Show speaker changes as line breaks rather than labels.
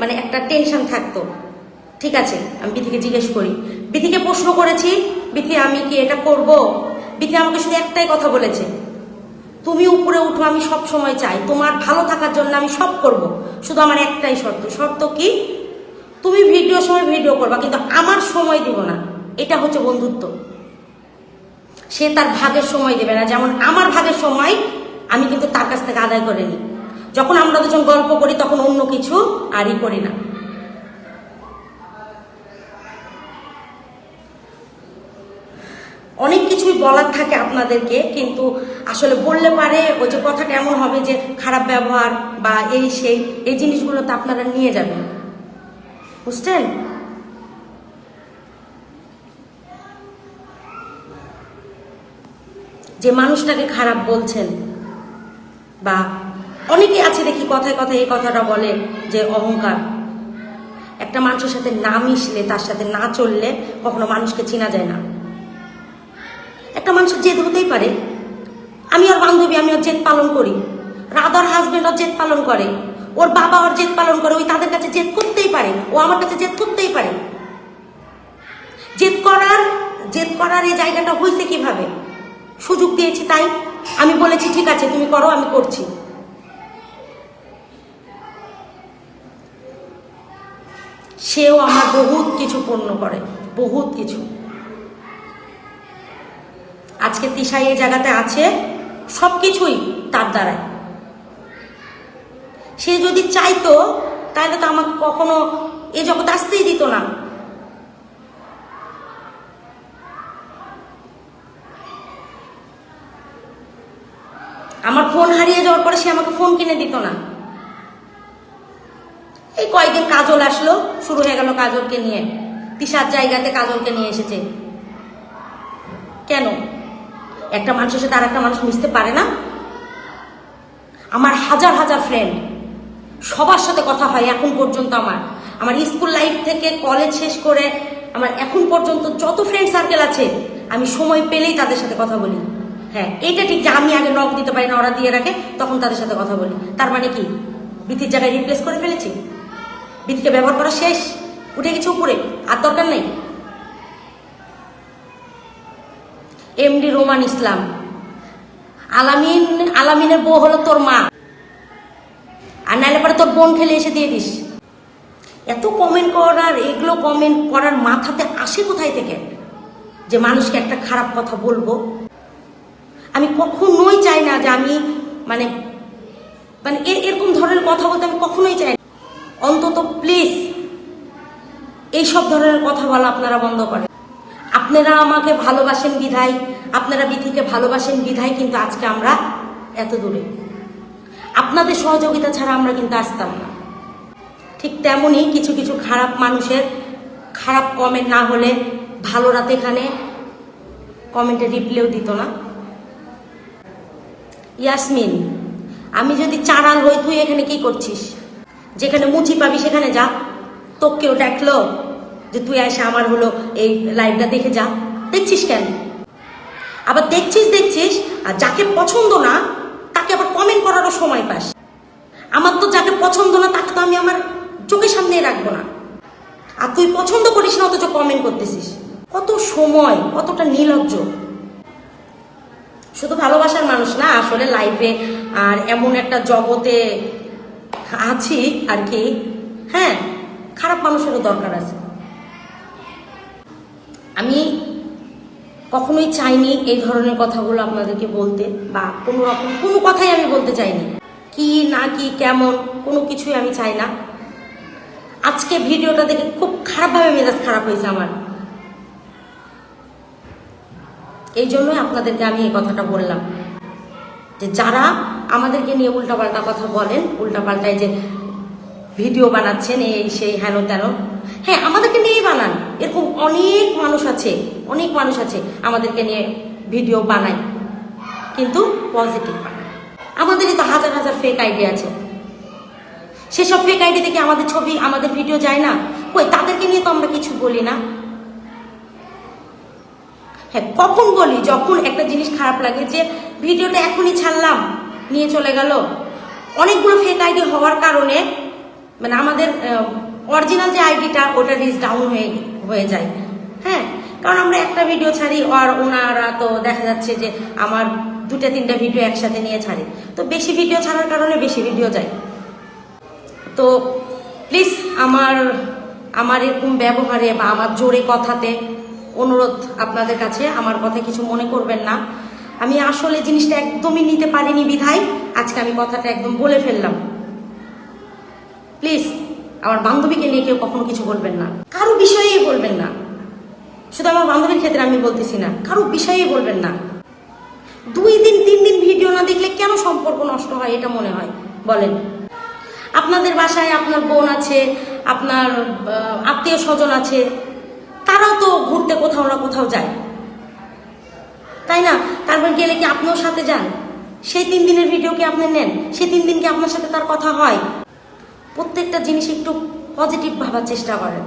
মানে একটা টেনশন থাকতো। ঠিক আছে, আমি বিথিকে জিজ্ঞেস করি, বিথিকে প্রশ্ন করেছি, বিথি আমি কি এটা করব? বিথি আমাকে শুধু একটাই কথা বলেছে, তুমি উপরে উঠো, আমি সব সময় চাই, তোমার ভালো থাকার জন্য আমি সব করব, শুধু আমার একটাই শর্ত। শর্ত কি? তুমি ভিডিওর সময় ভিডিও করবা, কিন্তু আমার সময় দিব না। এটা হচ্ছে বন্ধুত্ব। সে তার ভাগের সময় দেবে না, যেমন আমার ভাগের সময় আমি কিন্তু তার কাছ থেকে আদায় করে নিই। যখন আমরা দুজন গল্প করি তখন অন্য কিছু আরই করি না। অনেক কিছুই বলার থাকে আপনাদেরকে, কিন্তু আসলে বললে পারে ওই যে কথাটা এমন হবে যে খারাপ ব্যবহার বা এই সেই, এই জিনিসগুলো তো আপনারা নিয়ে যাবেন, বুঝছেন? যে মানুষটাকে খারাপ বলছেন, বা অনেকে আছে দেখি কথায় কথায় এই কথাটা বলে যে অহংকার। একটা মানুষের সাথে না মিশলে, তার সাথে না চললে কখনো মানুষকে চেনা যায় না। একটা মানুষের জেদ হতেই পারে। আমি ওর বান্ধবী, আমি ওর জেদ পালন করি, রাধার হাজবেন্ড ওর জেদ পালন করে, ওর বাবা ওর জেদ পালন করে, ওই তাদের কাছে জেদ করতেই পারে, ও আমার কাছে জেদ করতেই পারে। জেদ করার এই জায়গাটা হয়েছে কিভাবে? সুযোগ দিয়েছি তাই, আমি বলেছি ঠিক আছে তুমি করো, আমি করছি। সেও আমার বহুত কিছু পূর্ণ করে, বহুত কিছু। আজকে তিশা এই জায়গাতে আছে, সবকিছুই তার দ্বারাই। সে যদি চাইতো তাহলে তো আমাকে কখনো এ জগতে আসতেই দিত না। আমার ফোন হারিয়ে যাওয়ার পরে সে আমাকে ফোন কিনে দিত না। এই কয়েকদিন কাজল আসলো, শুরু হয়ে গেল কাজলকে নিয়ে, তিশার জায়গাতে কাজলকে নিয়ে এসেছে। কেন? একটা মানুষের সাথে আর একটা মানুষ মিশতে পারে না? আমার হাজার হাজার ফ্রেন্ড, সবার সাথে কথা হয় এখন পর্যন্ত। আমার স্কুল লাইফ থেকে কলেজ শেষ করে আমার এখন পর্যন্ত যত ফ্রেন্ড সার্কেল আছে, আমি সময় পেলেই তাদের সাথে কথা বলি। হ্যাঁ, এইটা ঠিক যে আমি আগে নক দিতে পারি না, ওরা দিয়ে রাখে, তখন তাদের সাথে কথা বলি। তার মানে কি বিথির জায়গায় রিপ্লেস করে ফেলেছি? বিথিকে ব্যবহার করা শেষ, উঠে গেছে উপরে, আর দরকার নেই। এমডি রোমান ইসলাম, আলামিনের বউ হলো তোর মা, আর নাইলে পরে তোর বোন খেলে এসে দিয়ে দিস। এত কমেন্ট করার, এগুলো কমেন্ট করার মাথাতে আসে কোথায় থেকে যে মানুষকে একটা খারাপ কথা বলবো? আমি কখনোই চাই না যে আমি মানে মানে এরকম ধরনের কথা বলতে আমি কখনোই চাই না। অন্তত প্লিজ এইসব ধরনের কথা বলা আপনারা বন্ধ করেন। আপনারা আমাকে ভালোবাসেন বিধায়, আপনারা বিথিকে ভালোবাসেন বিধায় কিন্তু আজকে আমরা এত দূরে। আপনাদের সহযোগিতা ছাড়া আমরা কিন্তু আসতাম না। ঠিক তেমনই কিছু কিছু খারাপ মানুষের খারাপ কমেন্ট না হলে ভালো রাতে এখানে কমেন্টে রিপ্লাইও দিত না। ইয়াসমিন, আমি যদি চাড়াল হই, তুই এখানে কি করছিস? যেখানে মুচি পাবি সেখানে যা। তোকে কেউ দেখলো যে তুই এসে আমার হলো এই লাইভটা দেখে যা? দেখছিস কেন? আবার দেখছিস আর যাকে পছন্দ না তাকে আবার কমেন্ট করারও সময় পাস। আমার তো যাকে পছন্দ না তাকে তো আমি আমার চোখের সামনে রাখবো না। আর তুই পছন্দ করিস না অথচ কমেন্ট করতেছিস। কত সময়, কতটা নির্লজ্জ। শুধু ভালোবাসার মানুষ না, আসলে লাইফে আর এমন একটা জগতে আছি আর কি। হ্যাঁ, খারাপ মানুষেরও দরকার আছে। আমি কখনোই চাইনি এই ধরনের কথাগুলো আপনাদেরকে বলতে, বা কোনো কথাই আমি বলতে চাইনি। কি না কি কেমন কোনো কিছুই আমি চাই না। আজকে ভিডিওটা দেখে খুব খারাপভাবে মেজাজ খারাপ হয়েছে আমার। এই জন্যই আপনাদেরকে আমি এই কথাটা বললাম যে যারা আমাদেরকে নিয়ে উল্টাপাল্টা কথা বলেন, উল্টাপাল্টায় যে ভিডিও বানাচ্ছেন এই সেই হেন তেন, হ্যাঁ আমাদেরকে নিয়েই বানান। এরকম অনেক মানুষ আছে আমাদেরকে নিয়ে ভিডিও বানায়, কিন্তু পজিটিভ বানায়। আমাদেরই তো হাজার হাজার ফেক আইডি আছে। সেসব ফেক আইডি থেকে আমাদের ছবি, আমাদের ভিডিও যায় না। কই, তাদেরকে নিয়ে তো আমরা কিছু বলি না। হ্যাঁ, কখন বলি? যখন একটা জিনিস খারাপ লাগে, যে ভিডিওটা এখনই ছাড়লাম, নিয়ে চলে গেল। অনেকগুলো ফেক আইডি হওয়ার কারণে মানে আমাদের অরিজিনাল যে আইডিটা ওটা রিচ ডাউন হয়ে যায়। হ্যাঁ, কারণ আমরা একটা ভিডিও ছাড়ি আর ওনারা তো দেখা যাচ্ছে যে আমার 2-3টা ভিডিও একসাথে নিয়ে ছাড়ে, তো বেশি ভিডিও ছাড়ার কারণে বেশি ভিডিও যায়। তো প্লিজ আমার এরকম ব্যবহারে বা আমার জোরে কথাতে অনুরোধ আপনাদের কাছে, আমার কথা কিছু মনে করবেন না। আমি আসলে জিনিসটা একদমই নিতে পারিনি বিধায় আজকে আমি কথাটা একদম বলে ফেললাম। প্লিজ আমার বান্ধবীকে নিয়ে কেউ কখনো কিছু বলবেন না, কারো বিষয়েই বলবেন না। শুধু আমার বান্ধবীর ক্ষেত্রে আমি বলতেছি না, কারো বিষয়েই বলবেন না। 2 দিন 3 দিন ভিডিও না দেখলে কেন সম্পর্ক নষ্ট হয় এটা মনে হয় বলেন? আপনাদের বাসায় আপনার বোন আছে, আপনার আত্মীয় স্বজন আছে, তারাও তো ঘুরতে কোথাও না কোথাও যায়, তাই না? তারপর গেলে কি আপনিও সাথে যান? সেই 3 দিনের ভিডিও কি আপনি নেন? সেই 3 দিন কি আপনার সাথে তার কথা হয়? প্রত্যেকটা জিনিস একটু পজিটিভ ভাবার চেষ্টা করেন।